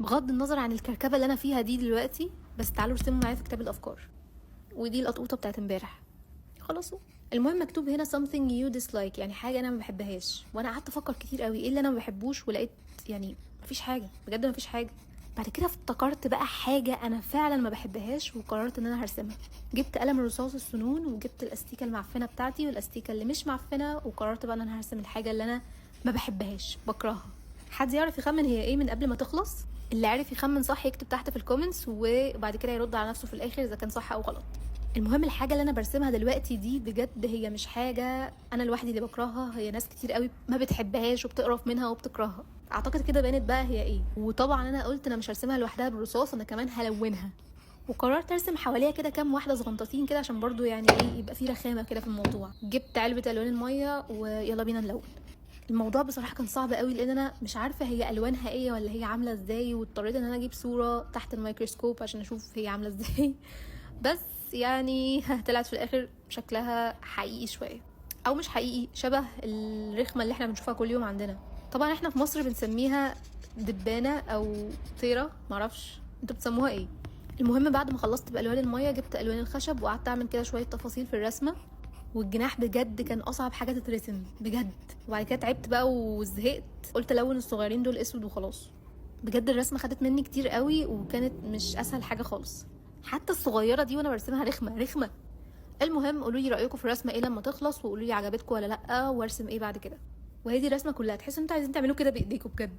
بغض النظر عن الكركبه اللي انا فيها دي دلوقتي، بس تعالوا ارسموا معايا في كتاب الافكار. ودي القطقوطه بتاعت امبارح. خلاص. المهم مكتوب هنا something you dislike، يعني حاجه انا ما بحبهاش. وانا قعدت افكر كتير قوي ايه اللي انا ما بحبوش، ولقيت يعني مفيش حاجه، بجد مفيش حاجه. بعد كده افتكرت بقى حاجه انا فعلا ما بحبهاش، وقررت ان انا هرسمها. جبت قلم الرصاص السنون، وجبت الاستيكه المعفنه بتاعتي والاستيكه اللي مش معفنه، وقررت بقى ان انا هرسم الحاجه اللي انا ما بحبهاش، بكرهها. حد يعرف يخمن هي ايه من قبل ما تخلص؟ اللي عارف يخمن صح يكتب تحت في الكومنتس، وبعد كده يرد على نفسه في الاخر اذا كان صح او غلط. المهم الحاجه اللي انا برسمها دلوقتي دي بجد هي مش حاجه انا لوحدي اللي بكرهها، هي ناس كتير قوي ما بتحبهاش وبتقرف منها وبتكرهها. اعتقد كده بانت بقى هي ايه. وطبعا انا قلت انا مش هرسمها لوحدها بالرصاص، انا كمان هلونها. وقررت ارسم حواليها كده كام واحده صغنطاطين كده، عشان برضو يعني ايه يبقى في رخامه كده في الموضوع. جبت علبه الوان الميه ويلا بينا نلون. الموضوع بصراحه كان صعب قوي، لان انا مش عارفه هي الوانها ايه ولا هي عامله ازاي، واضطريت ان انا اجيب صوره تحت الميكروسكوب عشان اشوف هي عامله ازاي. بس يعني طلعت في الاخر شكلها حقيقي شويه، او مش حقيقي، شبه الرخمه اللي احنا بنشوفها كل يوم عندنا. طبعا احنا في مصر بنسميها دبانه او طيره، معرفش انتوا بتسموها ايه. المهم بعد ما خلصت بالوان الميه جبت الوان الخشب وقعدت اعمل كده شويه تفاصيل في الرسمه. والجناح بجد كان اصعب حاجه تترسم بجد. وبعد كده تعبت بقى وزهقت، قلت الون الصغيرين دول اسود وخلاص. بجد الرسمه خدت مني كتير قوي، وكانت مش اسهل حاجه خالص. حتى الصغيره دي وانا برسمها رخمه رخمه. المهم قولوا لي رايكم في الرسمه ايه لما تخلص، وقولوا لي عجبتكم ولا لا، وارسم ايه بعد كده. وهي دي الرسمه كلها، تحسوا ان انتوا عايزين تعملوا كده بايديكم بجد.